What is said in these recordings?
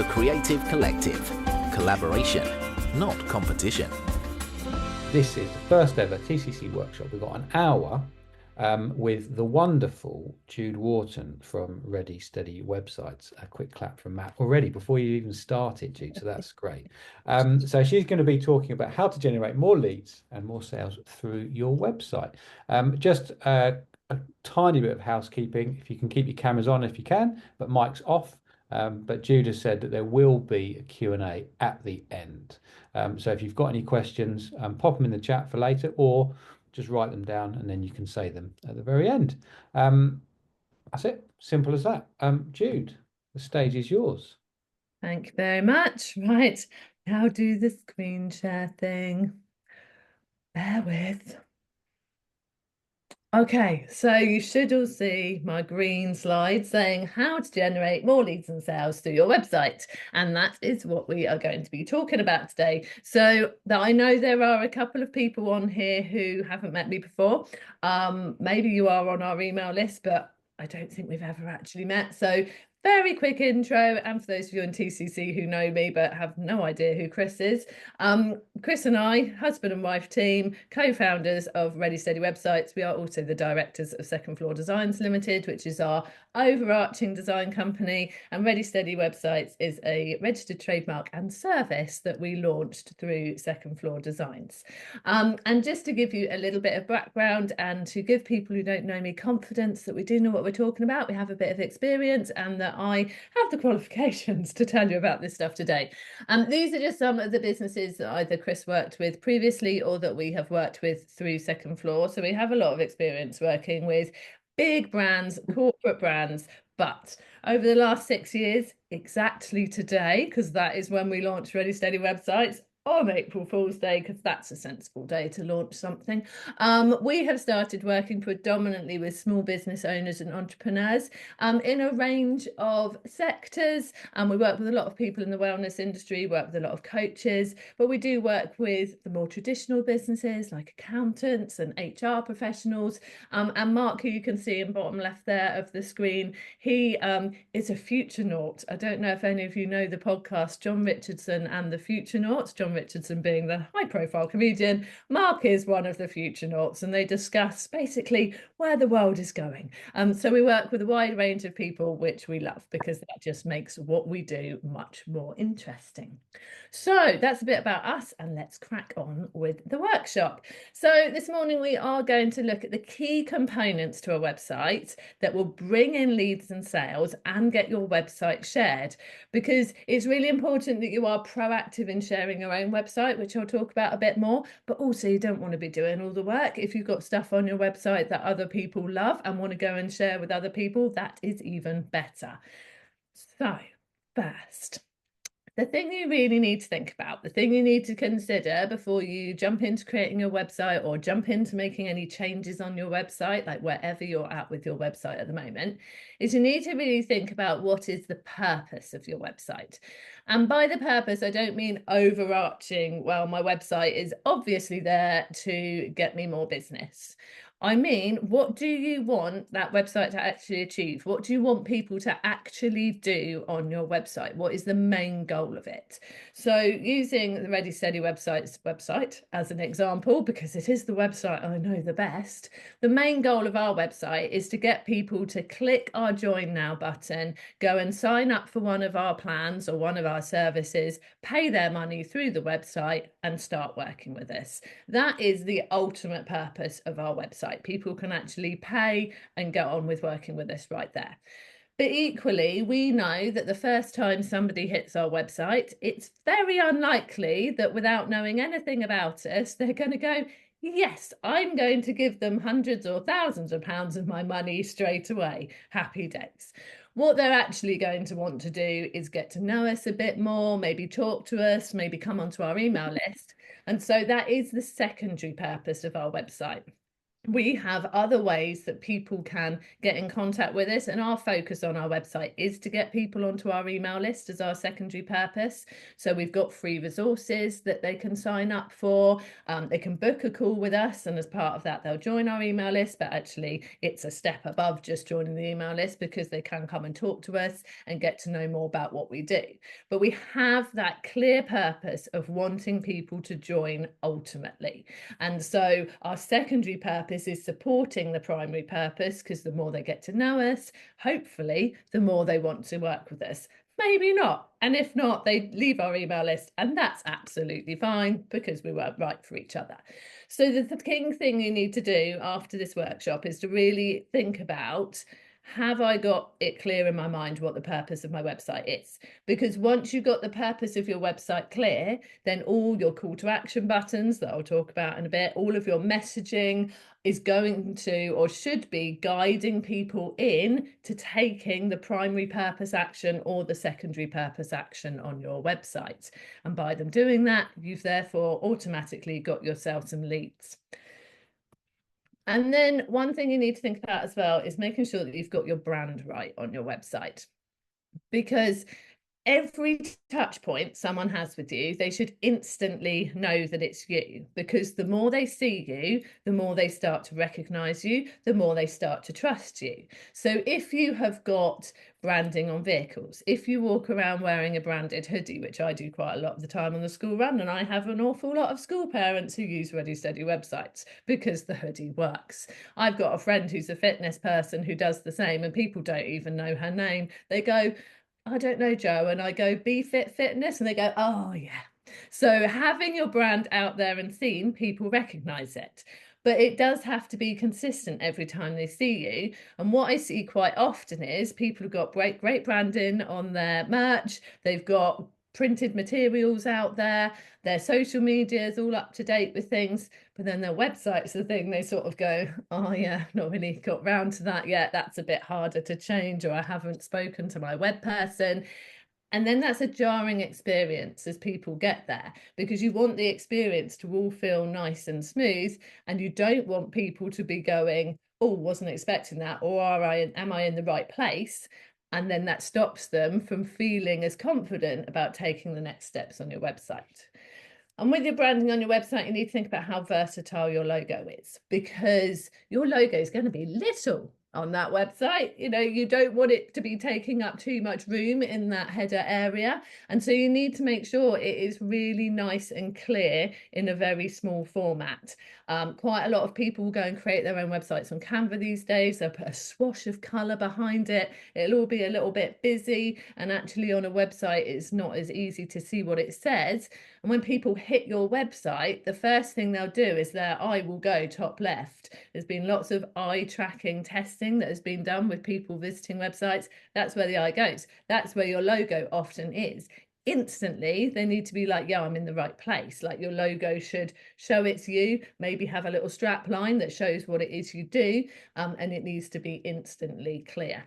The Creative Collective. Collaboration, not competition. This is the first ever TCC workshop. We've got an hour with the wonderful Jude Wharton from Ready Steady Websites. A quick clap from Matt already before you even started, Jude, so that's great. So she's going to be talking about how to generate more leads and more sales through your website. Just a tiny bit of housekeeping. If you can keep your cameras on if you can, but mics off. But Jude has said that there will be a Q&A at the end. So if you've got any questions, pop them in the chat for later, or just write them down and then you can say them at the very end. That's it. Simple as that. Jude, the stage is yours. Thank you very much. Right, now do the screen share thing. Bear with. Okay, so you should all see my green slide saying how to generate more leads and sales through your website. And that is what we are going to be talking about today. So I know there are a couple of people on here who haven't met me before. Maybe you are on our email list, but I don't think we've ever actually met. So very quick intro, and for those of you on TCC who know me but have no idea who Chris is, Chris and I, husband and wife team, co-founders of Ready Steady Websites. We are also the directors of Second Floor Designs Limited, which is our overarching design company, and Ready Steady Websites is a registered trademark and service that we launched through Second Floor Designs. And just to give you a little bit of background and to give people who don't know me confidence that we do know what we're talking about, we have a bit of experience, and that I have the qualifications to tell you about this stuff today. These are just some of the businesses that either Chris worked with previously or that we have worked with through Second Floor. So we have a lot of experience working with big brands, corporate brands, but over the last 6 years, exactly today, because that is when we launched Ready Steady Websites, on April Fool's Day, because that's a sensible day to launch something. We have started working predominantly with small business owners and entrepreneurs in a range of sectors. We work with a lot of people in the wellness industry, work with a lot of coaches, but we do work with the more traditional businesses like accountants and HR professionals. And Mark, who you can see in bottom left there of the screen, he is a future-naut. I don't know if any of you know the podcast John Richardson and the Future-Nauts. John Richardson being the high-profile comedian, Mark is one of the future-nauts, and they discuss basically where the world is going. So we work with a wide range of people, which we love because that just makes what we do much more interesting. So that's a bit about us, and let's crack on with the workshop. So this morning we are going to look at the key components to a website that will bring in leads and sales and get your website shared, because it's really important that you are proactive in sharing your own website, which I'll talk about a bit more, but also you don't want to be doing all the work. If you've got stuff on your website that other people love and want to go and share with other people, that is even better. So first, the thing you really need to think about, the thing you need to consider before you jump into creating your website or jump into making any changes on your website, like wherever you're at with your website at the moment, is you need to really think about what is the purpose of your website. And by the purpose, I don't mean overarching, well, my website is obviously there to get me more business. I mean, what do you want that website to actually achieve? What do you want people to actually do on your website? What is the main goal of it? So using the Ready Steady website as an example, because it is the website I know the best, the main goal of our website is to get people to click our Join Now button, go and sign up for one of our plans or one of our services, pay their money through the website and start working with us. That is the ultimate purpose of our website. People can actually pay and get on with working with us right there. But equally, we know that the first time somebody hits our website, it's very unlikely that without knowing anything about us, they're going to go, yes, I'm going to give them hundreds or thousands of pounds of my money straight away. Happy days. What they're actually going to want to do is get to know us a bit more, maybe talk to us, maybe come onto our email list. And so that is the secondary purpose of our website. we have other ways that people can get in contact with us, and our focus on our website is to get people onto our email list as our secondary purpose. So we've got free resources that they can sign up for. They can book a call with us, and as part of that they'll join our email list, but actually it's a step above just joining the email list, because they can come and talk to us and get to know more about what we do. But we have that clear purpose of wanting people to join ultimately. And so our secondary purpose is supporting the primary purpose, because the more they get to know us, hopefully the more they want to work with us. Maybe not, and if not, they leave our email list, and that's absolutely fine, because we weren't right for each other. So the key thing you need to do after this workshop is to really think about, have I got it clear in my mind what the purpose of my website is? Because once you've got the purpose of your website clear, then all your call to action buttons that I'll talk about in a bit, all of your messaging is going to, or should be, guiding people in to taking the primary purpose action or the secondary purpose action on your website. And by them doing that, you've therefore automatically got yourself some leads. And then one thing you need to think about as well is making sure that you've got your brand right on your website, because every touch point someone has with you, they should instantly know that it's you, because the more they see you, the more they start to recognize you, the more they start to trust you. So if you have got branding on vehicles, if you walk around wearing a branded hoodie, which I do quite a lot of the time on the school run, and I have an awful lot of school parents who use Ready Steady websites because the hoodie works. I've got a friend who's a fitness person who does the same, and people don't even know her name. They go, I don't know, Joe. And I go, Be Fit Fitness. And they go, oh, yeah. So having your brand out there and seen, people recognize it. But it does have to be consistent every time they see you. And what I see quite often is people have got great branding on their merch. They've got printed materials out there. Their social media is all up to date with things. But then their website's the thing they sort of go, oh yeah, not really got round to that yet. That's a bit harder to change, or I haven't spoken to my web person. And then that's a jarring experience as people get there, because you want the experience to all feel nice and smooth, and you don't want people to be going, oh, wasn't expecting that, or am I in the right place? And then that stops them from feeling as confident about taking the next steps on your website. And with your branding on your website, you need to think about how versatile your logo is, because your logo is going to be little on that website. You know, you don't want it to be taking up too much room in that header area. And so you need to make sure it is really nice and clear in a very small format. Quite a lot of people will go and create their own websites on Canva these days. They'll put a swash of color behind it. It'll all be a little bit busy. And actually on a website, it's not as easy to see what it says. And when people hit your website, the first thing they'll do is their eye will go top left. There's been lots of eye tracking testing that has been done with people visiting websites. That's where the eye goes. That's where your logo often is. Instantly, they need to be like, yeah, I'm in the right place. Like, your logo should show it's you, maybe have a little strap line that shows what it is you do, and it needs to be instantly clear.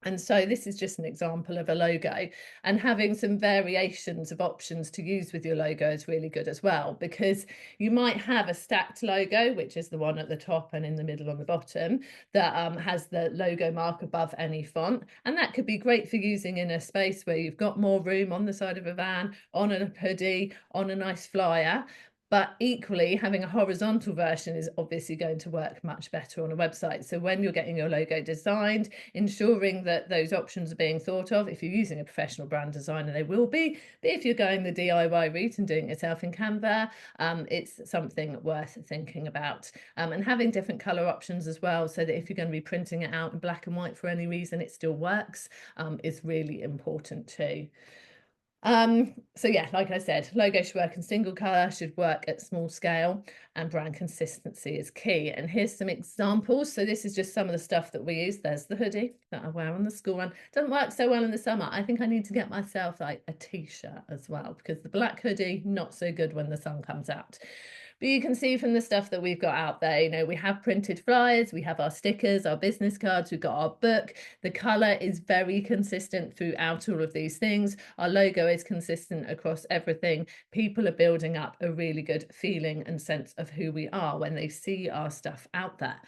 And so this is just an example of a logo, and having some variations of options to use with your logo is really good as well, because you might have a stacked logo, which is the one at the top and in the middle on the bottom, that has the logo mark above any font. And that could be great for using in a space where you've got more room, on the side of a van, on a hoodie, on a nice flyer. But equally, having a horizontal version is obviously going to work much better on a website. So when you're getting your logo designed, ensuring that those options are being thought of. If you're using a professional brand designer, they will be. But if you're going the DIY route and doing it yourself in Canva, it's something worth thinking about. And having different color options as well, so that if you're going to be printing it out in black and white for any reason, it still works, is really important too. So yeah, like I said, logo should work in single color, should work at small scale, and brand consistency is key. And here's some examples. So this is just some of the stuff that we use. There's the hoodie that I wear on the school run. Doesn't work so well in the summer. I think I need to get myself like a t-shirt as well, because the black hoodie, not so good when the sun comes out. But you can see from the stuff that we've got out there, you know, we have printed flyers, we have our stickers, our business cards, we've got our book. The colour is very consistent throughout all of these things. Our logo is consistent across everything. People are building up a really good feeling and sense of who we are when they see our stuff out there.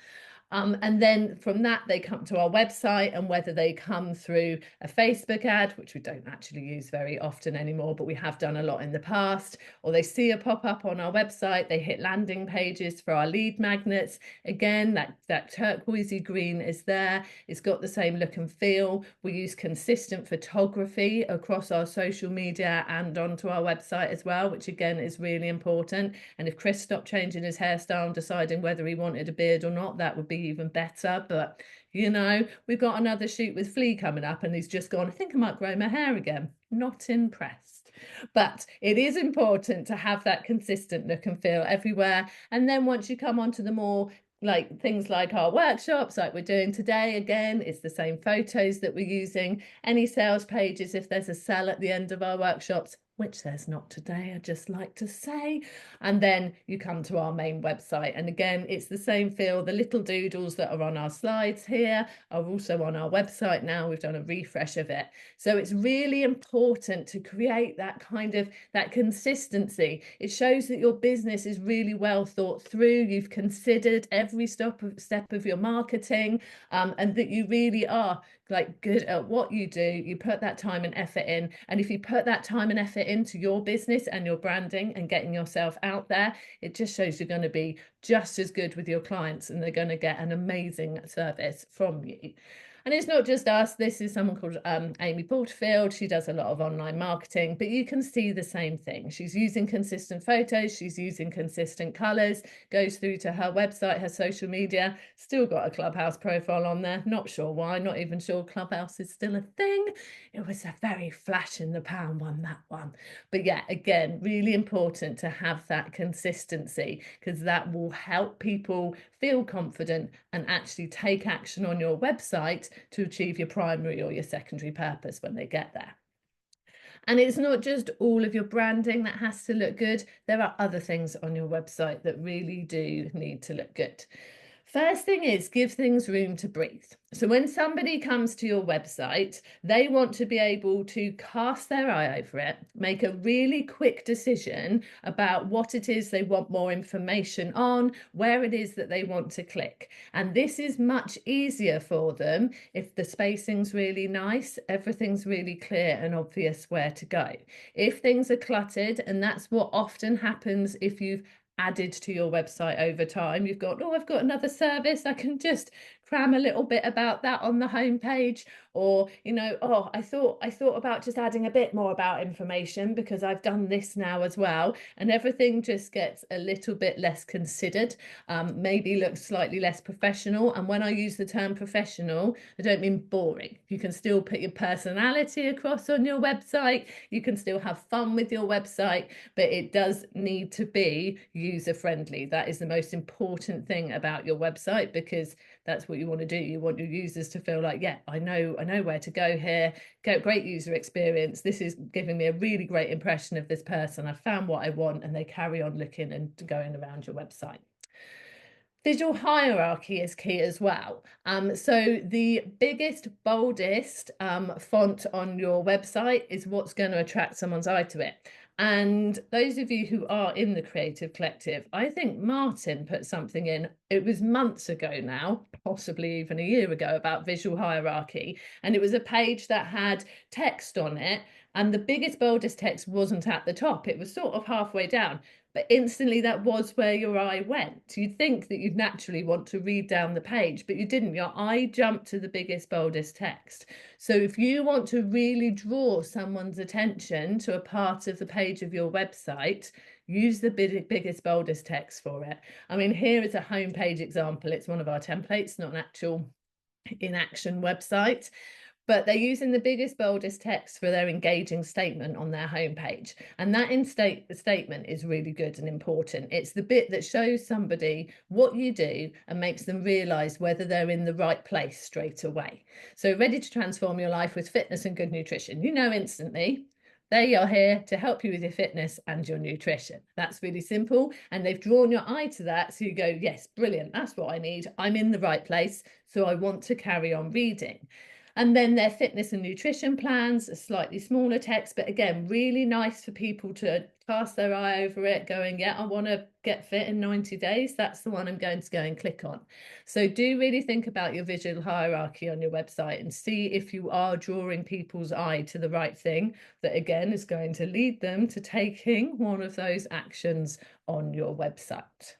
And then from that, they come to our website, and whether they come through a Facebook ad, which we don't actually use very often anymore, but we have done a lot in the past, or they see a pop-up on our website, they hit landing pages for our lead magnets. Again, that turquoisey green is there. It's got the same look and feel. We use consistent photography across our social media and onto our website as well, which again is really important. And if Chris stopped changing his hairstyle and deciding whether he wanted a beard or not, that would be even better. But you know, we've got another shoot with Flea coming up, and he's just gone, I think I might grow my hair again. Not impressed. But it is important to have that consistent look and feel everywhere. And then once you come onto the more like things like our workshops, like we're doing today, again, it's the same photos that we're using. Any sales pages, if there's a sell at the end of our workshops, which there's not today, I just like to say. And then you come to our main website. And again, it's the same feel. The little doodles that are on our slides here are also on our website now. We've done a refresh of it. So it's really important to create that kind of that consistency. It shows that your business is really well thought through. You've considered every step of your marketing, and that you really are like good at what you do. You put that time and effort in, and if you put that time and effort into your business and your branding and getting yourself out there, it just shows you're going to be just as good with your clients, and they're going to get an amazing service from you. And it's not just us. This is someone called Amy Porterfield. She does a lot of online marketing, but you can see the same thing. She's using consistent photos. She's using consistent colors, goes through to her website, her social media, still got a Clubhouse profile on there. Not sure why, not even sure Clubhouse is still a thing. It was a very flash in the pan one, that one. But yeah, again, really important to have that consistency, because that will help people feel confident and actually take action on your website to achieve your primary or your secondary purpose when they get there. And it's not just all of your branding that has to look good. There are other things on your website that really do need to look good. First thing is, give things room to breathe. So when somebody comes to your website, they want to be able to cast their eye over it, make a really quick decision about what it is they want more information on, where it is that they want to click. And this is much easier for them if the spacing's really nice, everything's really clear and obvious where to go. If things are cluttered, and that's what often happens if you've added to your website over time, you've got, oh, I've got another service, I can just cram a little bit about that on the homepage. Or, you know, oh, I thought about just adding a bit more about information because I've done this now as well, and everything just gets a little bit less considered, maybe looks slightly less professional. And when I use the term professional, I don't mean boring. You can still put your personality across on your website, you can still have fun with your website, but it does need to be user friendly. That is the most important thing about your website, because that's what you want to do. You want your users to feel like, yeah, I know where to go here. Great user experience. This is giving me a really great impression of this person. I found what I want, and they carry on looking and going around your website. Visual hierarchy is key as well. So the biggest, boldest font on your website is what's going to attract someone's eye to it. And those of you who are in the Creative Collective, I think Martin put something in, it was months ago now, possibly even a year ago, about visual hierarchy. And it was a page that had text on it, and the biggest, boldest text wasn't at the top. It was sort of halfway down. But instantly that was where your eye went. You'd think that you'd naturally want to read down the page, but you didn't. Your eye jumped to the biggest, boldest text. So if you want to really draw someone's attention to a part of the page of your website, use the biggest, boldest text for it. I mean, here is a homepage example. It's one of our templates, not an actual in-action website. But they're using the biggest, boldest text for their engaging statement on their homepage. And that statement is really good and important. It's the bit that shows somebody what you do and makes them realise whether they're in the right place straight away. So ready to transform your life with fitness and good nutrition. You know instantly, They are here to help you with your fitness and your nutrition. That's really simple. And they've drawn your eye to that. So you go, yes, brilliant. That's what I need. I'm in the right place. So I want to carry on reading. And then their fitness and nutrition plans, a slightly smaller text, but again, really nice for people to cast their eye over it, going, yeah, I want to get fit in 90 days. That's the one I'm going to go and click on. So do really think about your visual hierarchy on your website and see if you are drawing people's eye to the right thing that, again, is going to lead them to taking one of those actions on your website.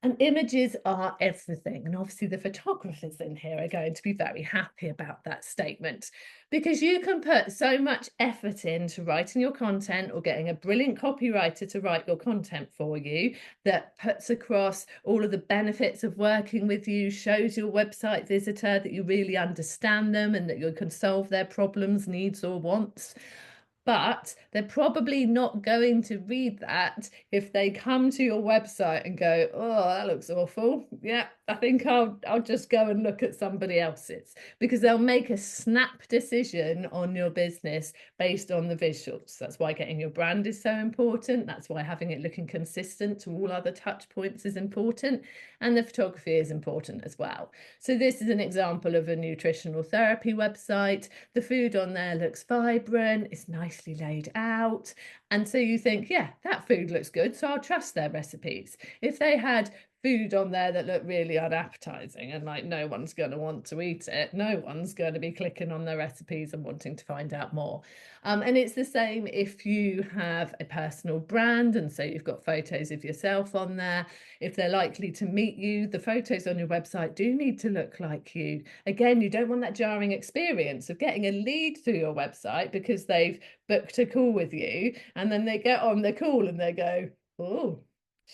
And images are everything. And obviously the photographers in here are going to be very happy about that statement, because you can put so much effort into writing your content or getting a brilliant copywriter to write your content for you that puts across all of the benefits of working with you, shows your website visitor that you really understand them and that you can solve their problems, needs or wants. But they're probably not going to read that if they come to your website and go, oh, that looks awful. Yeah, I think I'll just go and look at somebody else's, because they'll make a snap decision on your business based on the visuals. That's why getting your brand is so important. That's why having it looking consistent to all other touch points is important. And the photography is important as well. So this is an example of a nutritional therapy website. The food on there looks vibrant, it's nicely laid out. And so you think, yeah, that food looks good, so I'll trust their recipes. If they had food on there that looked really unappetizing and like no one's going to want to eat it, no one's going to be clicking on their recipes and wanting to find out more. And it's the same if you have a personal brand, and so you've got photos of yourself on there. If they're likely to meet you, the photos on your website do need to look like you. Again, you don't want that jarring experience of getting a lead through your website because they've booked a call with you, and then they get on the call and they go, oh,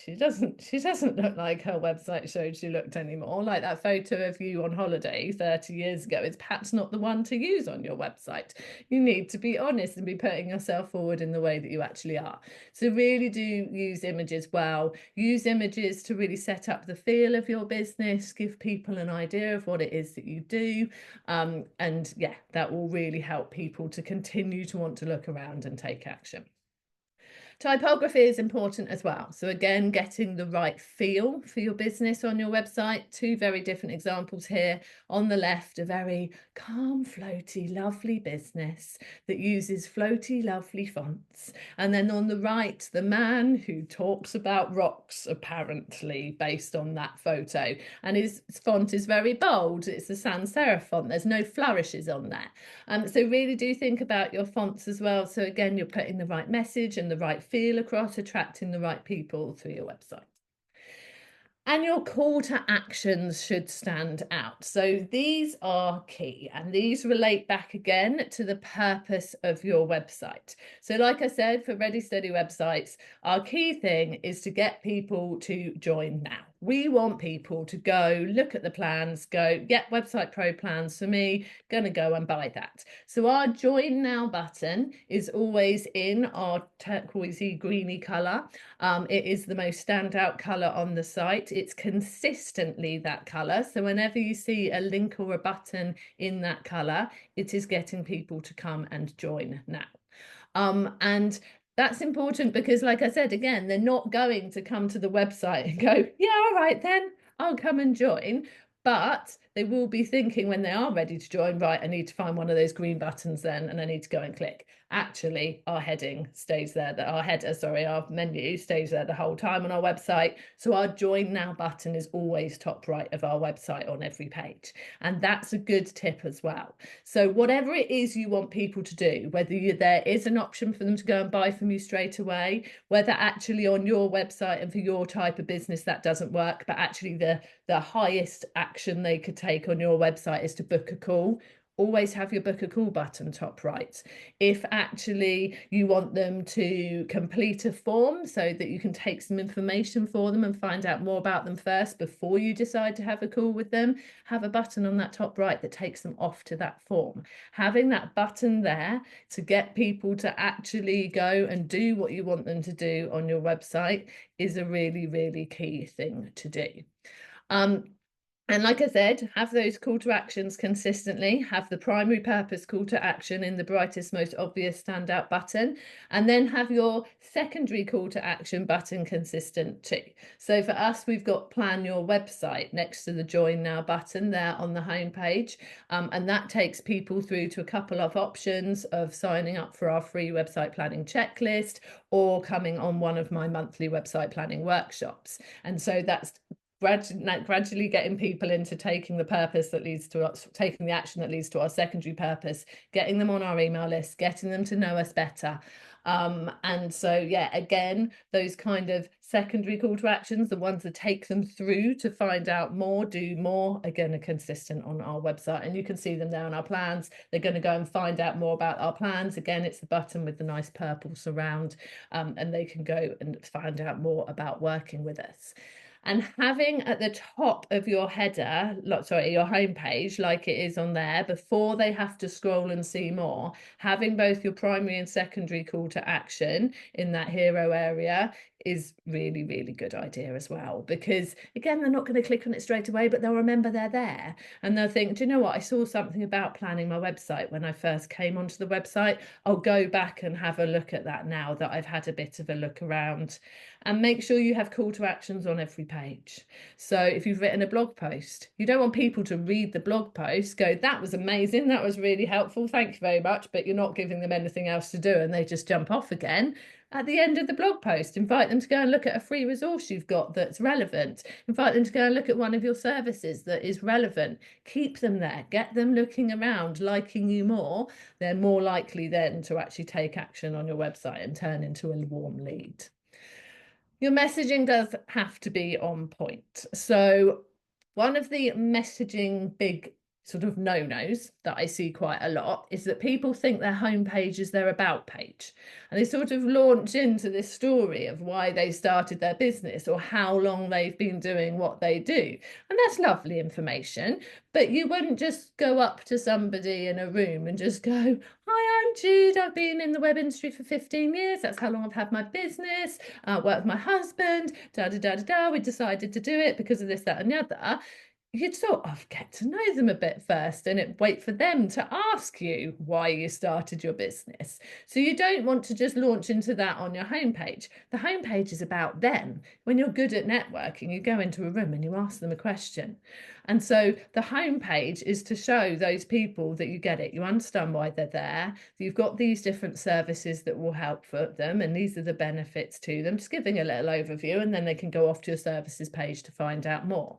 she doesn't look like her website showed she looked anymore. Like that photo of you on holiday 30 years ago is perhaps not the one to use on your website. You need to be honest and be putting yourself forward in the way that you actually are. So really do use images well. Use images to really set up the feel of your business, give people an idea of what it is that you do. And yeah, that will really help people to continue to want to look around and take action. Typography is important as well. So again, getting the right feel for your business on your website. Two very different examples here. On the left, a very calm, floaty, lovely business that uses floaty, lovely fonts. And then on the right, the man who talks about rocks, apparently, based on that photo. And his font is very bold. It's a sans serif font. There's no flourishes on there. So really do think about your fonts as well. So again, you're putting the right message and the right feel across, attracting the right people through your website. And your call to actions should stand out. So these are key, and these relate back again to the purpose of your website. So like I said, for Ready Steady websites, our key thing is to get people to join now. We want people to go look at the plans, go, yeah, Website Pro plans for me, gonna go and buy that. So our join now button is always in our turquoisey greeny color. It is the most standout color on the site. It's consistently that color. So whenever you see a link or a button in that color, it is getting people to come and join now. And that's important because, like I said, again, they're not going to come to the website and go, yeah, all right, then I'll come and join. But they will be thinking when they are ready to join, right, I need to find one of those green buttons then, and I need to go and click. Actually, our heading stays there, our menu stays there the whole time on our website. So our join now button is always top right of our website on every page. And that's a good tip as well. So whatever it is you want people to do, whether there is an option for them to go and buy from you straight away, whether actually on your website and for your type of business that doesn't work, but actually the highest action they could take on your website is to book a call. Always have your book a call button top right. If actually you want them to complete a form so that you can take some information for them and find out more about them first before you decide to have a call with them, have a button on that top right that takes them off to that form. Having that button there to get people to actually go and do what you want them to do on your website is a really, really key thing to do. And like I said, have those call to actions consistently, have the primary purpose call to action in the brightest, most obvious standout button, and then have your secondary call to action button consistent too. So for us, we've got plan your website next to the join now button there on the homepage. And that takes people through to a couple of options of signing up for our free website planning checklist or coming on one of my monthly website planning workshops. And so that's gradually getting people into taking the purpose that leads to us, taking the action that leads to our secondary purpose, getting them on our email list, getting them to know us better. And so, yeah, again, those kind of secondary call to actions, the ones that take them through to find out more, do more, again, are consistent on our website. And you can see them there on our plans. They're going to go and find out more about our plans. Again, it's the button with the nice purple surround, and they can go and find out more about working with us. And having at the top of your header, your homepage, like it is on there, before they have to scroll and see more, having both your primary and secondary call to action in that hero area is really, really good idea as well. Because again, they're not going to click on it straight away, but they'll remember they're there. And they'll think, do you know what? I saw something about planning my website when I first came onto the website. I'll go back and have a look at that now that I've had a bit of a look around. And make sure you have call to actions on every page. So if you've written a blog post, you don't want people to read the blog post, go, that was amazing, that was really helpful, thank you very much, but you're not giving them anything else to do and they just jump off again. At the end of the blog post, invite them to go and look at a free resource you've got that's relevant. Invite them to go and look at one of your services that is relevant. Keep them there, get them looking around, liking you more. They're more likely then to actually take action on your website and turn into a warm lead. Your messaging does have to be on point. So one of the messaging big sort of no-nos that I see quite a lot is that people think their homepage is their about page. And they sort of launch into this story of why they started their business or how long they've been doing what they do. And that's lovely information, but you wouldn't just go up to somebody in a room and just go, hi, I'm Jude, I've been in the web industry for 15 years. That's how long I've had my business, worked with my husband, we decided to do it because of this, that, and the other. You'd sort of get to know them a bit first and wait for them to ask you why you started your business. So you don't want to just launch into that on your homepage. The homepage is about them. When you're good at networking, you go into a room and you ask them a question. And so the homepage is to show those people that you get it, you understand why they're there, you've got these different services that will help for them, and these are the benefits to them, just giving a little overview, and then they can go off to your services page to find out more.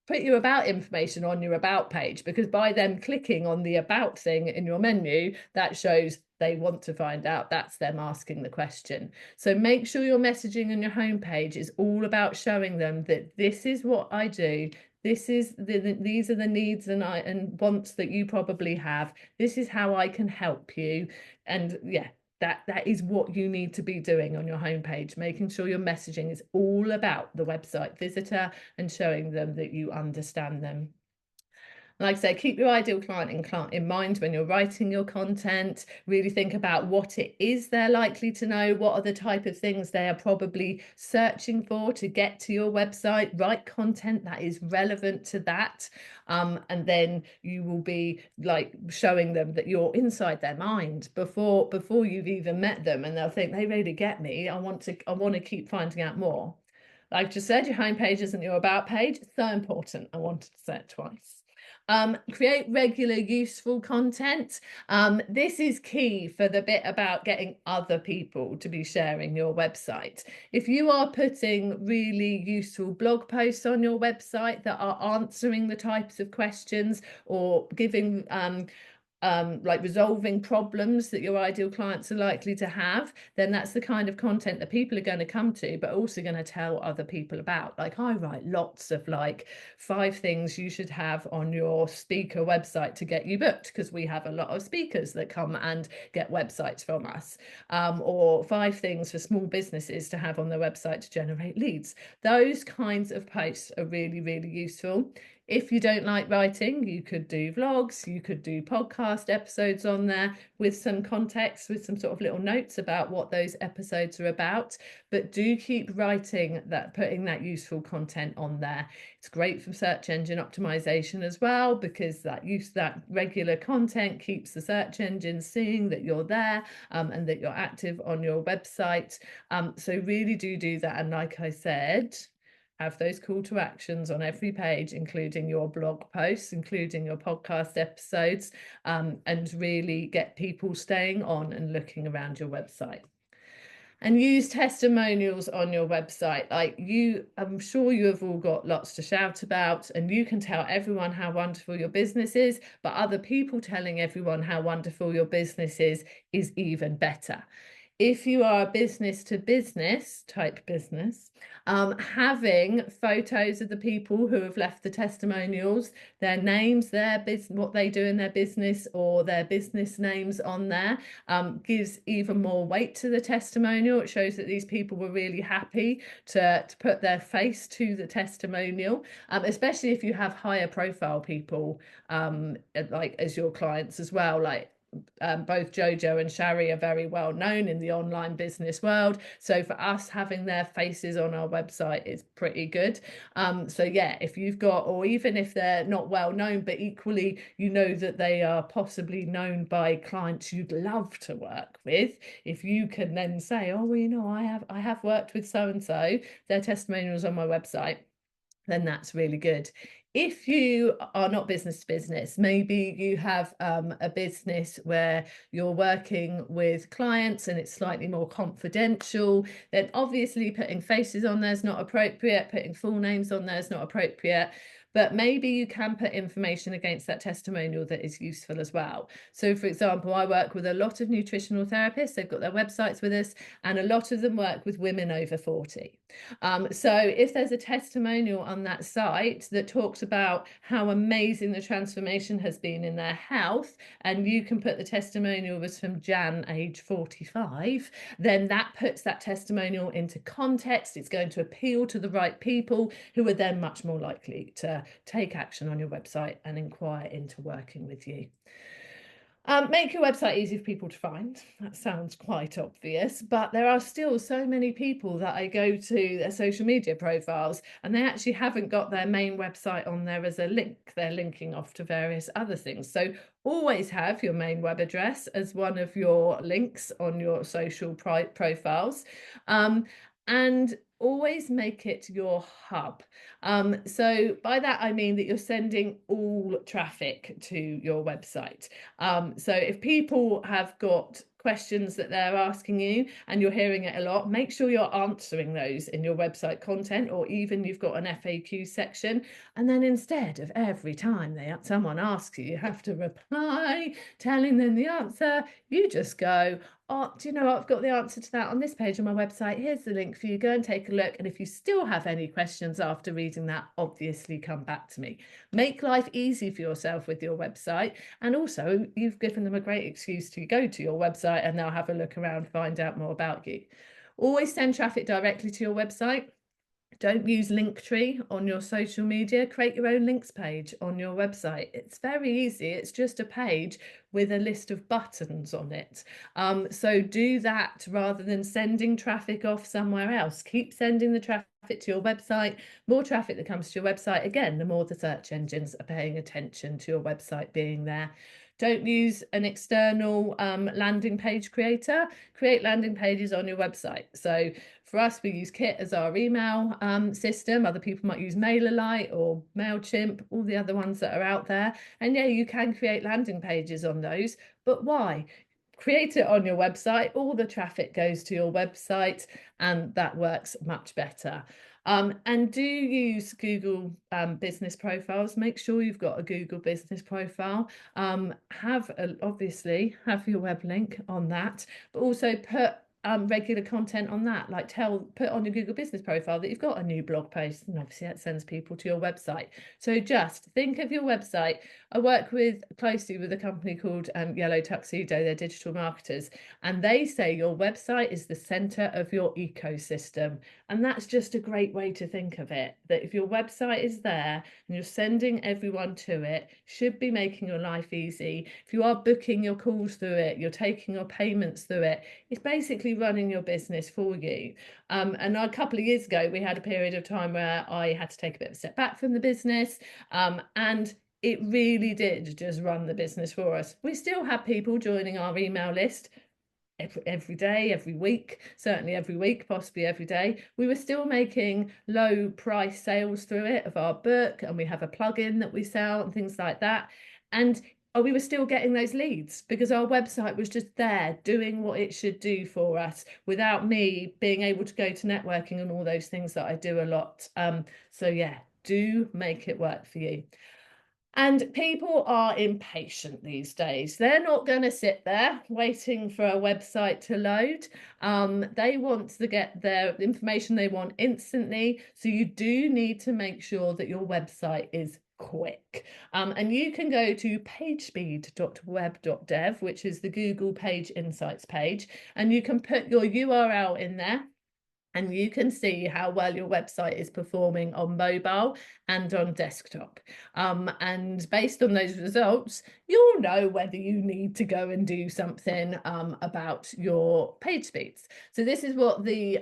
Put your about information on your about page, because by them clicking on the about thing in your menu, that shows they want to find out. That's them asking the question. So make sure your messaging on your homepage is all about showing them that this is what I do. This is these are the needs and wants that you probably have. This is how I can help you. And yeah, that is what you need to be doing on your homepage, making sure your messaging is all about the website visitor and showing them that you understand them. Like I say, keep your ideal client in mind when you're writing your content. Really think about what it is they're likely to know, what are the type of things they are probably searching for to get to your website. Write content that is relevant to that. And then you will be like showing them that you're inside their mind before you've even met them, and they'll think, they really get me. I want to keep finding out more. Like I just said, your homepage isn't your about page. It's so important. I wanted to say it twice. Create regular useful content. This is key for the bit about getting other people to be sharing your website. If you are putting really useful blog posts on your website that are answering the types of questions or giving like resolving problems that your ideal clients are likely to have, then that's the kind of content that people are going to come to, but also going to tell other people about. Like I write lots of like 5 things you should have on your speaker website to get you booked, because we have a lot of speakers that come and get websites from us, or 5 things for small businesses to have on their website to generate leads. Those kinds of posts are really, really useful. If you don't like writing, you could do vlogs, you could do podcast episodes on there with some context, with some sort of little notes about what those episodes are about. But do keep writing that, putting that useful content on there. It's great for search engine optimization as well, because that regular content keeps the search engine seeing that you're there, and that you're active on your website. So really do that. And like I said, have those call to actions on every page, including your blog posts, including your podcast episodes, and really get people staying on and looking around your website. And use testimonials on your website. I'm sure you have all got lots to shout about, and you can tell everyone how wonderful your business is, but other people telling everyone how wonderful your business is even better. If you are a business to business type business, having photos of the people who have left the testimonials, their names, their business, what they do in their business, or their business names on there, gives even more weight to the testimonial. It shows that these people were really happy to put their face to the testimonial, especially if you have higher profile people like as your clients as well. Both Jojo and Shari are very well known in the online business world. So for us, having their faces on our website is pretty good. So yeah, if you've got, or even if they're not well known, but equally, you know that they are possibly known by clients you'd love to work with, if you can then say, oh, well, you know, I have worked with so-and-so, their testimonials on my website, then that's really good. If you are not business to business, maybe you have a business where you're working with clients and it's slightly more confidential, then obviously putting faces on there is not appropriate, putting full names on there is not appropriate. But maybe you can put information against that testimonial that is useful as well. So for example, I work with a lot of nutritional therapists. They've got their websites with us, and a lot of them work with women over 40. So if there's a testimonial on that site that talks about how amazing the transformation has been in their health, and you can put the testimonial was from Jan, age 45, then that puts that testimonial into context. It's going to appeal to the right people, who are then much more likely to take action on your website and inquire into working with you. Make your website easy for people to find. That sounds quite obvious, but there are still so many people that I go to their social media profiles and they actually haven't got their main website on there as a link. They're linking off to various other things. So always have your main web address as one of your links on your social profiles. And always make it your hub. So by that, I mean that you're sending all traffic to your website. So if people have got questions that they're asking you and you're hearing it a lot, make sure you're answering those in your website content, or even you've got an FAQ section. And then instead of every time someone asks you, you have to reply telling them the answer, you just go, oh, do you know what? I've got the answer to that on this page on my website. Here's the link for you. Go and take a look. And if you still have any questions after reading that, obviously come back to me. Make life easy for yourself with your website. And also, you've given them a great excuse to go to your website and they'll have a look around, find out more about you. Always send traffic directly to your website. Don't use Linktree on your social media. Create your own links page on your website. It's very easy. It's just a page with a list of buttons on it. So do that rather than sending traffic off somewhere else. Keep sending the traffic to your website. More traffic that comes to your website, again, the more the search engines are paying attention to your website being there. Don't use an external landing page creator. Create landing pages on your website. So for us, we use Kit as our email system. Other people might use MailerLite or MailChimp, all the other ones that are out there. And yeah, you can create landing pages on those. But why? Create it on your website. All the traffic goes to your website, and that works much better. And do use Google business profiles. Make sure you've got a Google business profile. Obviously have your web link on that, but also put regular content on that, like put on your Google business profile that you've got a new blog post, and obviously that sends people to your website. So just think of your website. I work closely with a company called Yellow Tuxedo, they're digital marketers, and they say your website is the center of your ecosystem. And that's just a great way to think of it, that if your website is there and you're sending everyone to it, should be making your life easy. If you are booking your calls through it, you're taking your payments through it, it's basically running your business for you. And a couple of years ago, we had a period of time where I had to take a bit of a step back from the business, and it really did just run the business for us. We still have people joining our email list every day, every week, certainly every week, possibly every day. We were still making low price sales through it of our book, and we have a plugin that we sell and things like that. And we were still getting those leads because our website was just there doing what it should do for us without me being able to go to networking and all those things that I do a lot. So yeah, do make it work for you. And people are impatient these days. They're not going to sit there waiting for a website to load. They want to get their information they want instantly. So you do need to make sure that your website is quick. And you can go to pagespeed.web.dev, which is the Google Page Insights page, and you can put your URL in there. And you can see how well your website is performing on mobile and on desktop. And based on those results, you'll know whether you need to go and do something about your page speeds. So this is what the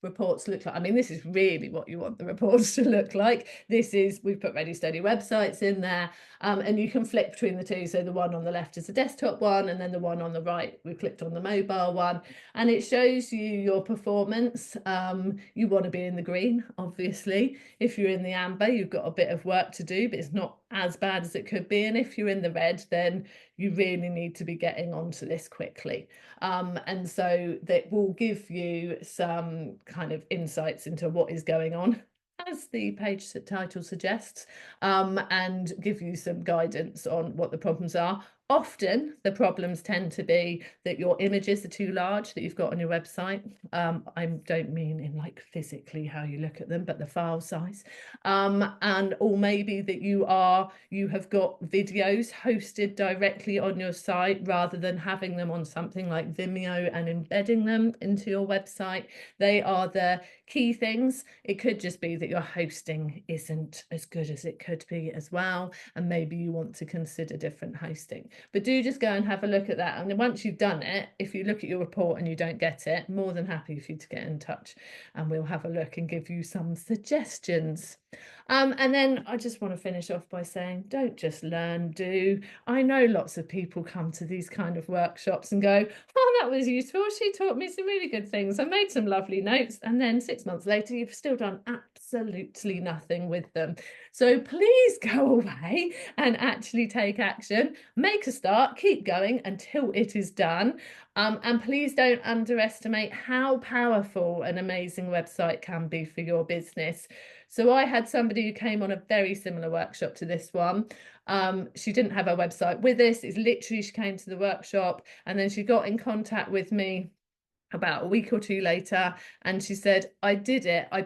reports look like. I mean, this is really what you want the reports to look like. We've put Ready Steady websites in there, and you can flick between the two. So the one on the left is a desktop one, and then the one on the right, we clicked on the mobile one, and it shows you your performance. You want to be in the green, obviously. If you're in the amber, you've got a bit of work to do, but it's not as bad as it could be. And if you're in the red, then you really need to be getting onto this quickly. And so that will give you some kind of insights into what is going on, as the page title suggests, and give you some guidance on what the problems are. Often the problems tend to be that your images are too large that you've got on your website. I don't mean in like physically how you look at them, but the file size. Or maybe that you have got videos hosted directly on your site rather than having them on something like Vimeo and embedding them into your website. They are the key things. It could just be that your hosting isn't as good as it could be as well, and maybe you want to consider different hosting. But do just go and have a look at that. And once you've done it, if you look at your report and you don't get it, more than happy for you to get in touch, and we'll have a look and give you some suggestions. And then I just want to finish off by saying, don't just learn, do. I know lots of people come to these kind of workshops and go, oh, that was useful. She taught me some really good things. I made some lovely notes. And then 6 months later, you've still done absolutely nothing with them. So please go away and actually take action, make a start, keep going until it is done. And please don't underestimate how powerful an amazing website can be for your business. So I had somebody who came on a very similar workshop to this one. She didn't have her website with us. It's literally, she came to the workshop and then she got in contact with me about a week or two later, and she said, I did it. I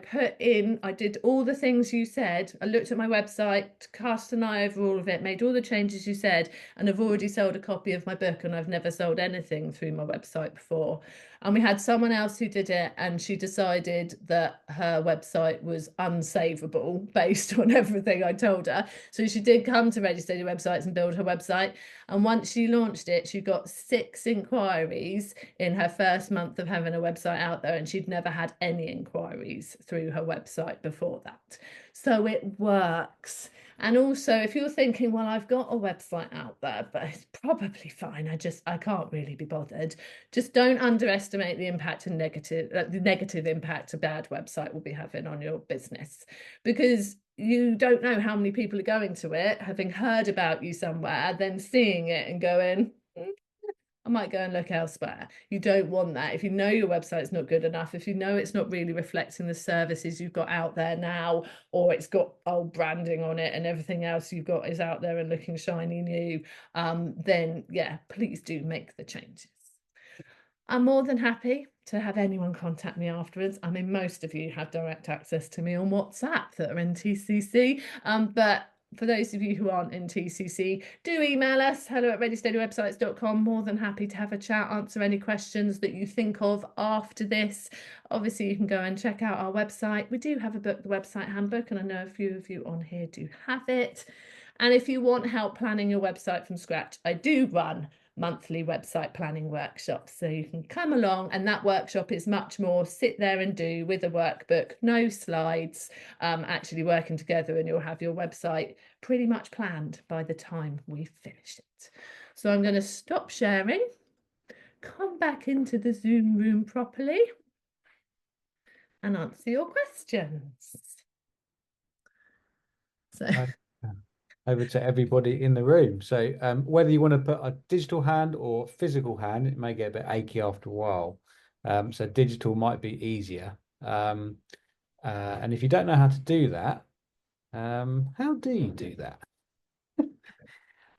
did all the things you said. I looked at my website, cast an eye over all of it, made all the changes you said, and I've already sold a copy of my book, and I've never sold anything through my website before. And we had someone else who did it, and she decided that her website was unsavable based on everything I told her. So she did come to Ready Steady Websites and build her website. And once she launched it, she got 6 inquiries in her first month of having a website out there, and she'd never had any inquiries through her website before that. So it works. And also, if you're thinking, well, I've got a website out there, but it's probably fine, I can't really be bothered, just don't underestimate the impact and the negative impact a bad website will be having on your business, because you don't know how many people are going to it, having heard about you somewhere, then seeing it and going, I might go and look elsewhere. You don't want that. If you know your website's not good enough, if you know it's not really reflecting the services you've got out there now, or it's got old branding on it and everything else you've got is out there and looking shiny new, then yeah, please do make the changes. I'm more than happy to have anyone contact me afterwards. I mean, most of you have direct access to me on WhatsApp that are in TCC, but for those of you who aren't in TCC, do email us, hello@readysteadywebsites.com. More than happy to have a chat, answer any questions that you think of after this. Obviously, you can go and check out our website. We do have a book, the website handbook, and I know a few of you on here do have it. And if you want help planning your website from scratch, I do run monthly website planning workshops, so you can come along, and that workshop is much more sit there and do with a workbook, no slides, actually working together, and you'll have your website pretty much planned by the time we've finished it. So I'm going to stop sharing, come back into the Zoom room properly, and answer your questions. So over to everybody in the room. So whether you want to put a digital hand or physical hand, it may get a bit achy after a while. So digital might be easier. And if you don't know how to do that, how do you do that?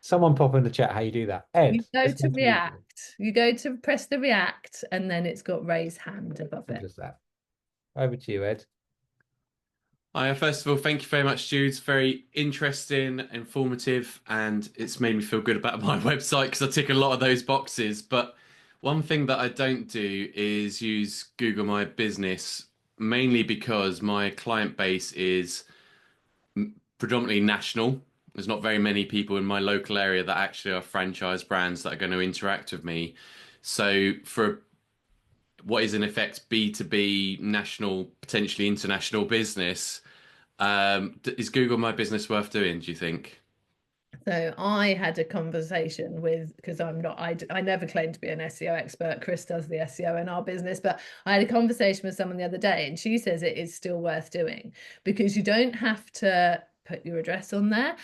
Someone pop in the chat how you do that. Ed, you go to react. You go to press the react, and then it's got raise hand above it. Just that. Over to you, Ed. Hi, first of all, thank you very much, Jude. It's very interesting, informative, and it's made me feel good about my website because I tick a lot of those boxes. But one thing that I don't do is use Google My Business, mainly because my client base is predominantly national. There's not very many people in my local area that actually are franchise brands that are going to interact with me. So for what is in effect B2B, national, potentially international business, is Google My Business worth doing, do you think? So I had a conversation with, because I never claim to be an SEO expert. Chris does the SEO in our business, but I had a conversation with someone the other day, and she says it is still worth doing because you don't have to put your address on there.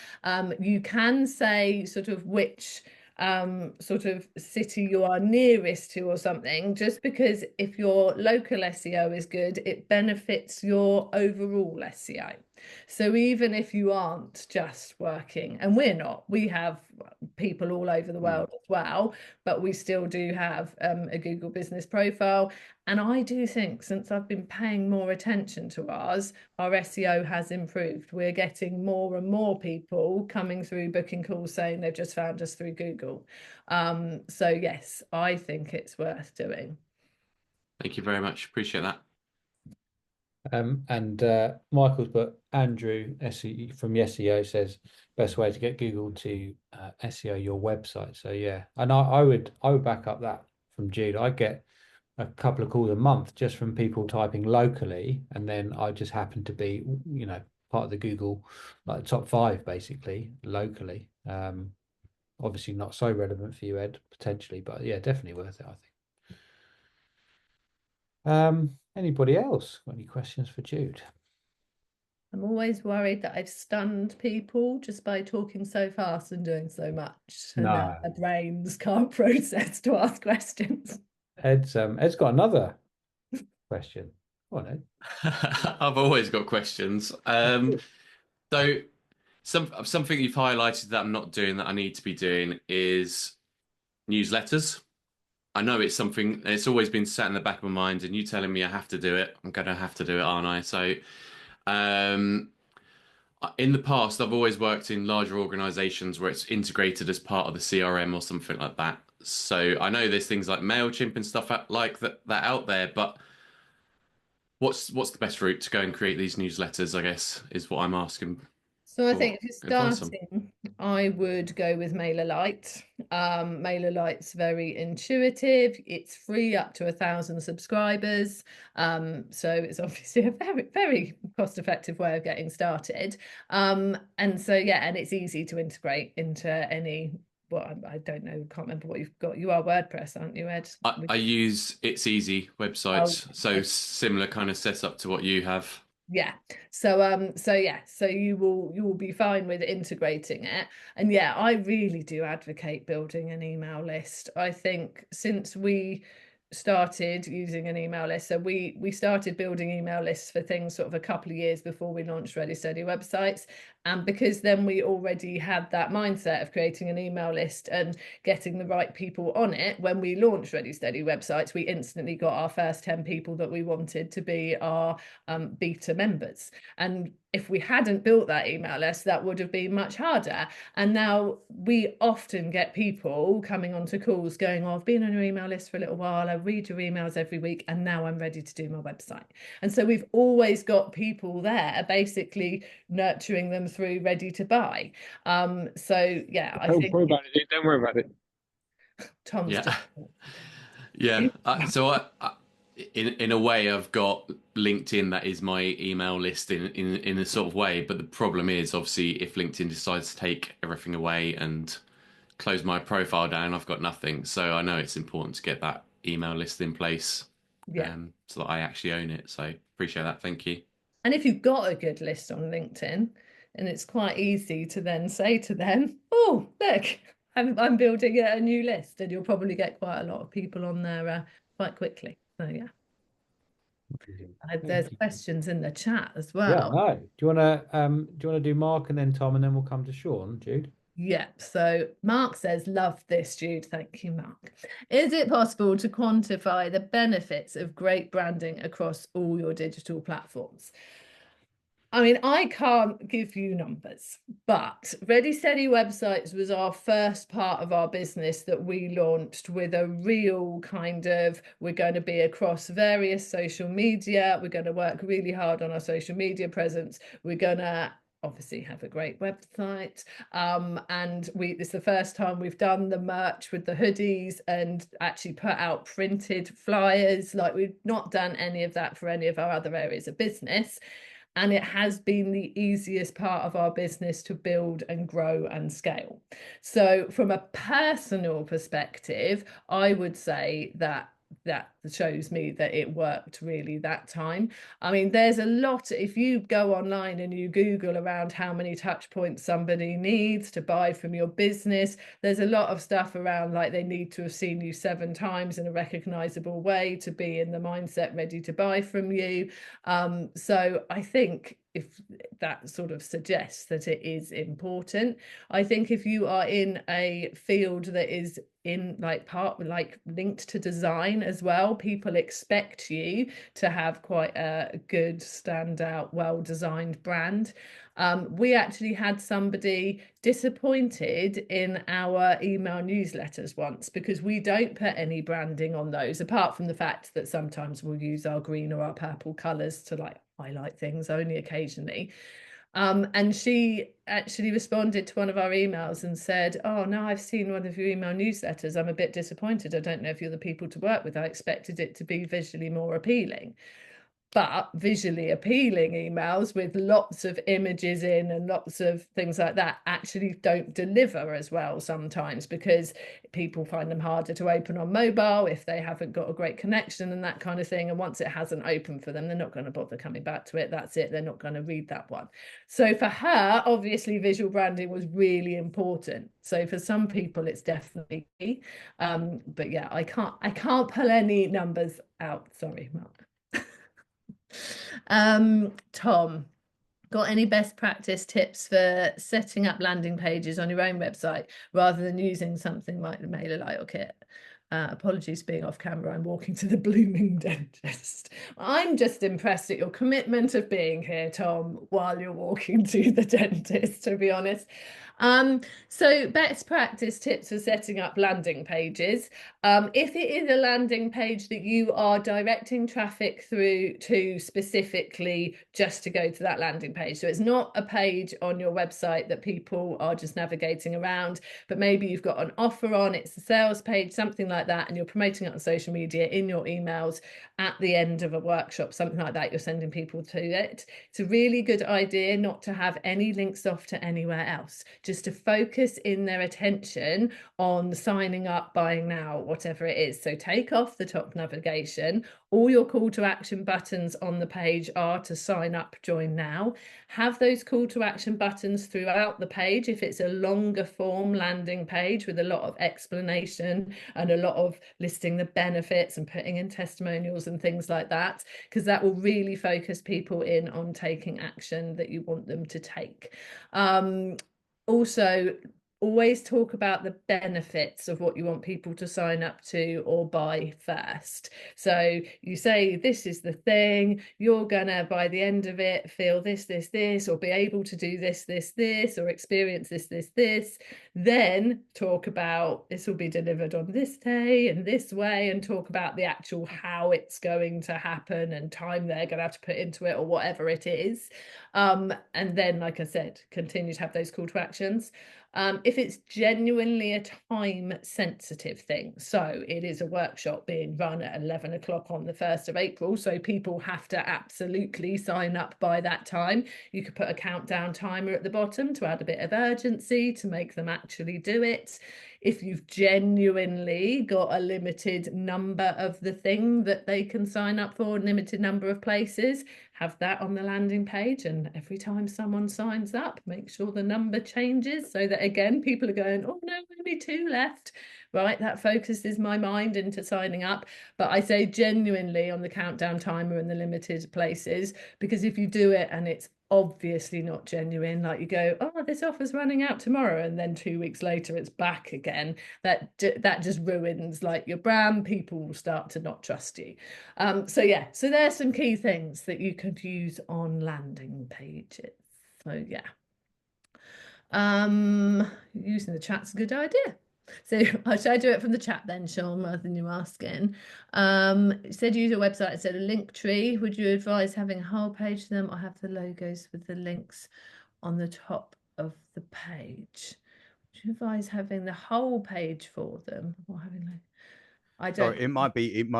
You can say sort of which sort of city you are nearest to or something, just because if your local SEO is good, it benefits your overall SEO. So even if you aren't just working, and we're not, we have people all over the world as well, but we still do have a Google business profile. And I do think since I've been paying more attention to ours, our SEO has improved. We're getting more and more people coming through booking calls saying they've just found us through Google. So yes, I think it's worth doing. Thank you very much. Appreciate that. And Michael's put Andrew from SEO says best way to get Google to SEO your website. So yeah, and I would back up that from Jude. I get a couple of calls a month just from people typing locally, and then I just happen to be, you know, part of the Google like top 5 basically locally. Obviously not so relevant for you, Ed, potentially, but yeah, definitely worth it, I think. Anybody else got any questions for Jude? I'm always worried that I've stunned people just by talking so fast and doing so much, and that their brains can't process to ask questions. Ed's got another question. Go on, Ed. I've always got questions. So something you've highlighted that I'm not doing that I need to be doing is newsletters. I know it's something it's always been sat in the back of my mind, and you telling me I have to do it, I'm going to have to do it, aren't I? So, in the past, I've always worked in larger organizations where it's integrated as part of the CRM or something like that. So I know there's things like MailChimp and stuff like that out there, but what's the best route to go and create these newsletters, I guess, is what I'm asking. So I think if you're starting, I would go with MailerLite. MailerLite's very intuitive. It's free up to 1,000 subscribers. So it's obviously a very, very cost-effective way of getting started. And so, yeah, and it's easy to integrate into any, well, I don't know, can't remember what you've got. You are WordPress, aren't you, Ed? I use It's Easy websites, so similar kind of setup to what you have. Yeah, so yeah, so you will be fine with integrating it. And yeah, I really do advocate building an email list. I think since we started using an email list, so we started building email lists for things sort of a couple of years before we launched Ready Steady Websites, And because then we already had that mindset of creating an email list and getting the right people on it, when we launched Ready Steady websites, we instantly got our first 10 people that we wanted to be our beta members. And if we hadn't built that email list, that would have been much harder. And now we often get people coming onto calls going, oh, I've been on your email list for a little while, I read your emails every week, and now I'm ready to do my website. And so we've always got people there basically nurturing them through Ready to Buy. So yeah, I think Don't worry about it. Don't worry about it. Tom's just Yeah. In a way, I've got LinkedIn that is my email list in a sort of way. But the problem is, obviously, if LinkedIn decides to take everything away and close my profile down, I've got nothing. So I know it's important to get that email list in place, so that I actually own it. So appreciate that. Thank you. And if you've got a good list on LinkedIn, and it's quite easy to then say to them, oh, look, I'm building a new list, and you'll probably get quite a lot of people on there quite quickly. So yeah. There's questions in the chat as well. Yeah, no. Do you want to do Mark and then Tom, and then we'll come to Sean, Jude? Yep. So Mark says, love this, Jude. Thank you, Mark. Is it possible to quantify the benefits of great branding across all your digital platforms? I mean, I can't give you numbers, but Ready Steady Websites was our first part of our business that we launched with a real kind of, we're going to be across various social media. We're going to work really hard on our social media presence. We're going to obviously have a great website. And it's the first time we've done the merch with the hoodies and actually put out printed flyers. Like, we've not done any of that for any of our other areas of business. And it has been the easiest part of our business to build and grow and scale. So from a personal perspective, I would say that shows me that it worked really that time. I mean, there's a lot, if you go online and you Google around how many touch points somebody needs to buy from your business, there's a lot of stuff around, like, they need to have seen you 7 times in a recognizable way to be in the mindset ready to buy from you. So I think if that sort of suggests that it is important. I think if you are in a field that is in linked to design as well, people expect you to have quite a good, standout, well-designed brand. We actually had somebody disappointed in our email newsletters once because we don't put any branding on those, apart from the fact that sometimes we'll use our green or our purple colours to highlight things only occasionally. And she actually responded to one of our emails and said, oh, no, I've seen one of your email newsletters. I'm a bit disappointed. I don't know if you're the people to work with. I expected it to be visually more appealing. But visually appealing emails with lots of images in and lots of things like that actually don't deliver as well sometimes, because people find them harder to open on mobile if they haven't got a great connection and that kind of thing. And once it hasn't opened for them, they're not going to bother coming back to it. That's it. They're not going to read that one. So for her, obviously, visual branding was really important. So for some people, it's definitely key. But yeah, I can't pull any numbers out. Sorry, Mark. Tom, got any best practice tips for setting up landing pages on your own website rather than using something like the MailerLite kit? Apologies for being off camera. I'm walking to the blooming dentist. I'm just impressed at your commitment of being here, Tom, while you're walking to the dentist, to be honest. So best practice tips for setting up landing pages. If it is a landing page that you are directing traffic through to specifically just to go to that landing page, so it's not a page on your website that people are just navigating around, but maybe you've got an offer on, it's a sales page, something like that, and you're promoting it on social media, in your emails, at the end of a workshop, something like that, you're sending people to it. It's a really good idea not to have any links off to anywhere else. just to focus in their attention on signing up, buying now, whatever it is. So take off the top navigation. All your call to action buttons on the page are to sign up, join now. Have those call to action buttons throughout the page. If it's a longer form landing page with a lot of explanation and a lot of listing the benefits and putting in testimonials and things like that, because that will really focus people in on taking action that you want them to take. Also, always talk about the benefits of what you want people to sign up to or buy first. So you say, this is the thing, you're gonna, by the end of it, feel this, or be able to do this, or experience this. Then talk about this will be delivered on this day and this way, and talk about the actual how it's going to happen and time they're going to have to put into it or whatever it is. And then, like I said, continue to have those call to actions. If it's genuinely a time sensitive thing, so it is a workshop being run at 11 o'clock on the 1st of April, so people have to absolutely sign up by that time, you could put a countdown timer at the bottom to add a bit of urgency to make them actually do it. If you've genuinely got a limited number of the thing that they can sign up for, limited number of places, have that on the landing page, and every time someone signs up, make sure the number changes so that, again, people are going, oh no, only 2 left, right? That focuses my mind into signing up. But I say genuinely on the countdown timer and the limited places, because if you do it and it's obviously not genuine, like you go, oh, this offer's running out tomorrow, and then 2 weeks later it's back again, that just ruins like your brand. People will start to not trust you. So yeah, so there's some key things that you could use on landing pages. So yeah, using the chat's a good idea. So should I do it from the chat then, Sean, rather than you asking? It said use your website instead of Linktree. Would you advise having a whole page of them or have the logos with the links on the top of the page? Would you advise having the whole page for them or having like, I don't. Sorry, it might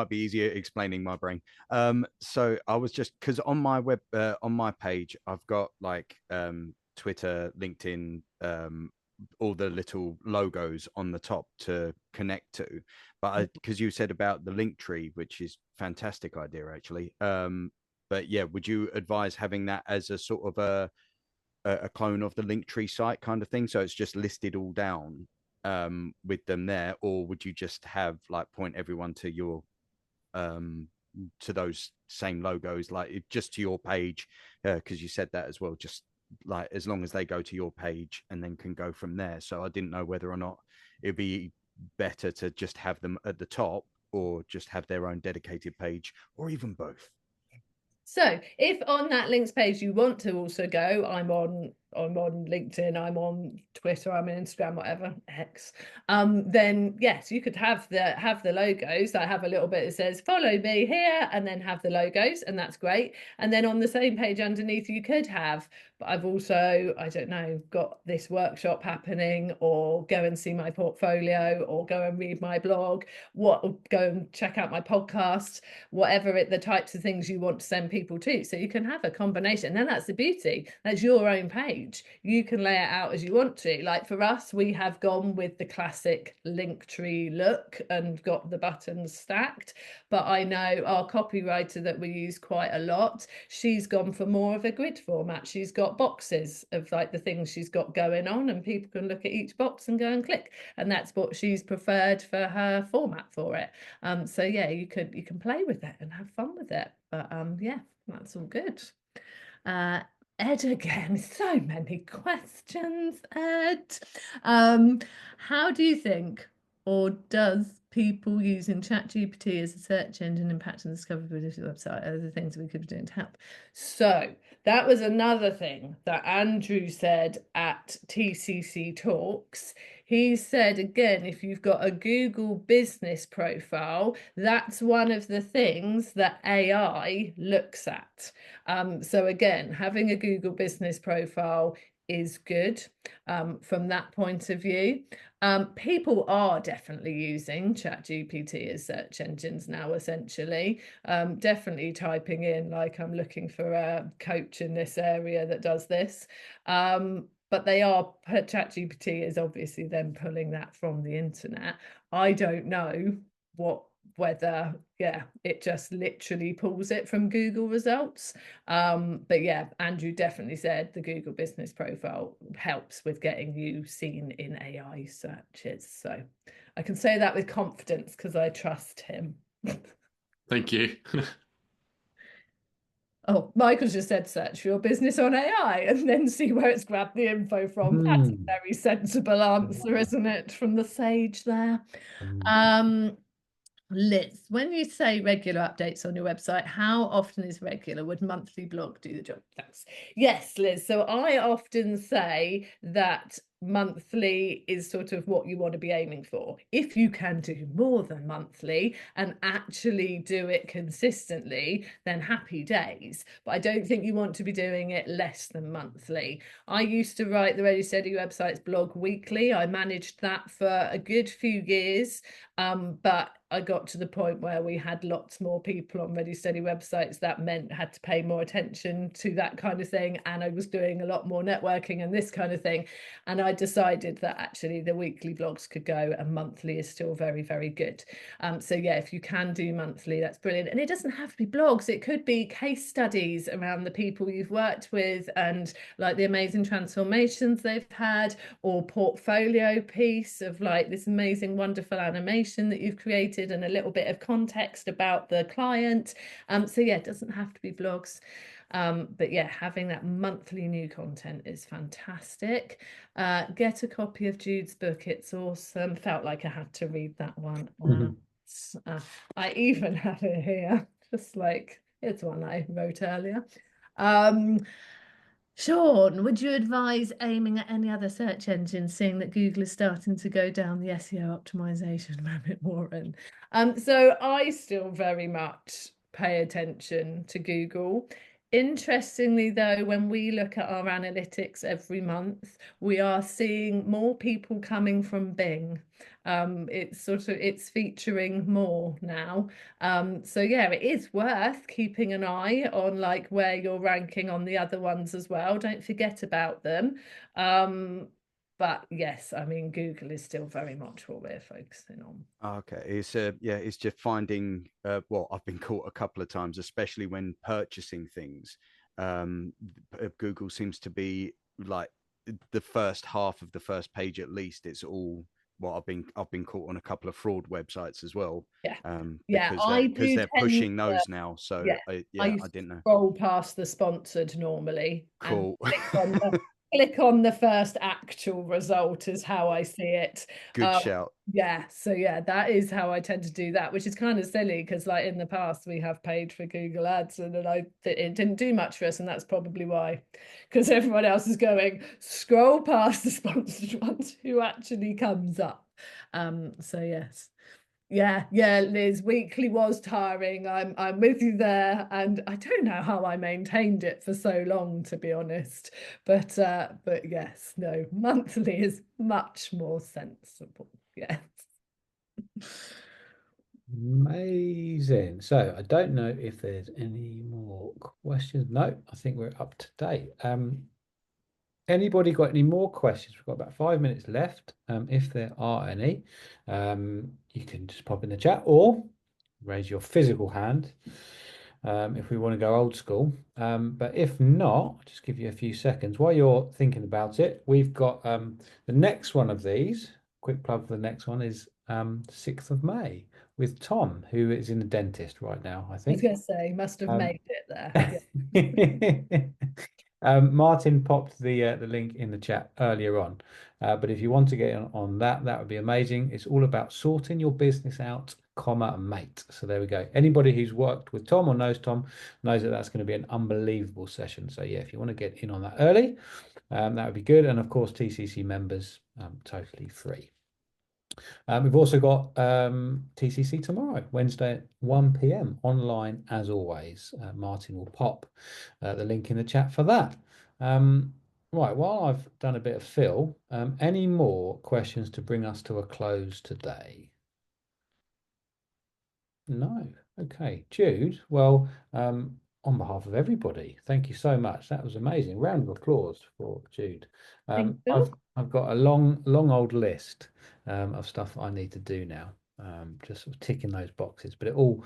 be easier explaining my brain. So I was just because on my on my page I've got like Twitter, LinkedIn, all the little logos on the top to connect to. But because you said about the link tree, which is fantastic idea actually. But yeah, would you advise having that as a sort of a clone of the link tree site kind of thing, so it's just listed all down with them there, or would you just have like point everyone to your to those same logos, like just to your page, because you said that as well, just like as long as they go to your page and then can go from there. So I didn't know whether or not it'd be better to just have them at the top or just have their own dedicated page, or even both. So if on that links page you want to also go, I'm on LinkedIn, I'm on Twitter, I'm on Instagram, whatever, X, then yes, you could have the logos that have a little bit that says follow me here, and then have the logos, and that's great. And then on the same page underneath you could have, but I've also, I don't know, got this workshop happening, or go and see my portfolio, or go and read my blog, go and check out my podcast, whatever the types of things you want to send people to. So you can have a combination. And then that's the beauty. That's your own page. You can lay it out as you want to. Like for us, we have gone with the classic Linktree look and got the buttons stacked. But I know our copywriter that we use quite a lot, she's gone for more of a grid format. She's got boxes of like the things she's got going on, and people can look at each box and go and click. And that's what she's preferred for her format for it. So yeah, you can play with it and have fun with it. But yeah, that's all good. Ed again, so many questions, Ed. How do you think, or does people using ChatGPT as a search engine impact on the discoverability of the website? Are there things we could be doing to help? So that was another thing that Andrew said at TCC Talks. He said, again, if you've got a Google business profile, that's one of the things that AI looks at. So again, having a Google business profile is good from that point of view. People are definitely using ChatGPT as search engines now, essentially. Definitely typing in, like, I'm looking for a coach in this area that does this. but they are, ChatGPT is obviously then pulling that from the internet. I don't know whether it just literally pulls it from Google results. But yeah, Andrew definitely said the Google business profile helps with getting you seen in AI searches. So I can say that with confidence because I trust him. Thank you. Oh, Michael's just said search for your business on AI and then see where it's grabbed the info from. That's a very sensible answer, isn't it, from the sage there? Liz, when you say regular updates on your website, how often is regular? Would monthly blog do the job? Thanks. Yes, Liz. So I often say that monthly is sort of what you want to be aiming for. If you can do more than monthly and actually do it consistently, then happy days. But I don't think you want to be doing it less than monthly. I used to write the Ready Steady websites blog weekly. I managed that for a good few years. But I got to the point where we had lots more people on Ready Steady websites. That meant I had to pay more attention to that kind of thing. And I was doing a lot more networking and this kind of thing. And I decided that actually the weekly blogs could go, and monthly is still very, very good. So yeah, if you can do monthly, that's brilliant. And it doesn't have to be blogs. It could be case studies around the people you've worked with and like the amazing transformations they've had, or portfolio piece of like this amazing, wonderful animation that you've created and a little bit of context about the client. So yeah, it doesn't have to be blogs. But yeah, having that monthly new content is fantastic. Get a copy of Jude's book. It's awesome. Felt like I had to read that one. I even have it here, just like it's one I wrote earlier. Sean, would you advise aiming at any other search engine, seeing that Google is starting to go down the SEO optimization rabbit warren? So I still very much pay attention to Google. Interestingly, though, when we look at our analytics every month, we are seeing more people coming from Bing. It's featuring more now. So yeah, it is worth keeping an eye on like where you're ranking on the other ones as well. Don't forget about them. But yes, I mean, Google is still very much what we're focusing on. Okay, it's just finding. Well, I've been caught a couple of times, especially when purchasing things. Google seems to be like the first half of the first page at least. It's all. Well, I've been caught on a couple of fraud websites as well. Yeah. Because they're pushing those now. So yeah, I used didn't know. to scroll past the sponsored normally. Cool. And click on the first actual result is how I see it. Good shout. Yeah, so yeah, that is how I tend to do that, which is kind of silly because like in the past we have paid for Google Ads and then it didn't do much for us, and that's probably why, because everyone else is going scroll past the sponsored ones who actually comes up. So yes. Yeah, Liz, weekly was tiring. I'm with you there, and I don't know how I maintained it for so long, to be honest. But yes, no, monthly is much more sensible. Yes. Amazing. So I don't know if there's any more questions. No, I think we're up to date. Anybody got any more questions? We've got about 5 minutes left. If there are any, you can just pop in the chat or raise your physical hand if we want to go old school. But if not, I'll just give you a few seconds while you're thinking about it. We've got the next one of these. Quick plug for the next one is 6th of May with Tom, who is in the dentist right now, I I was think. going to say, must have made it there. Martin popped the link in the chat earlier on, but if you want to get on that would be amazing. It's all about sorting your business out, comma, mate. So there we go. Anybody who's worked with Tom or knows Tom knows that that's going to be an unbelievable session. So yeah, if you want to get in on that early, that would be good. And of course, TCC members, totally free. We've also got TCC tomorrow, Wednesday at 1 p.m. online as always. Martin will pop the link in the chat for that. Right, while I've done a bit of fill, any more questions to bring us to a close today? No. Okay, Jude. Well, on behalf of everybody, thank you so much. That was amazing. Round of applause for Jude. Thank you. I've got a long old list of stuff I need to do now. Just sort of ticking those boxes, but it all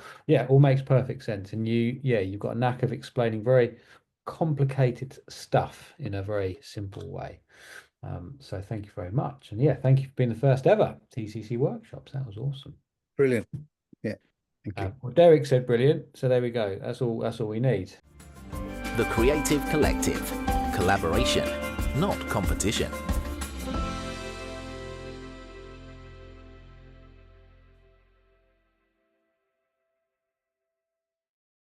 makes perfect sense. And you've got a knack of explaining very complicated stuff in a very simple way. So thank you very much. And thank you for being the first ever TCC workshops. That was awesome. Brilliant. Yeah. Thank you. Well, Derek said brilliant. So there we go. That's all we need. The Creative Collective. Collaboration, not competition.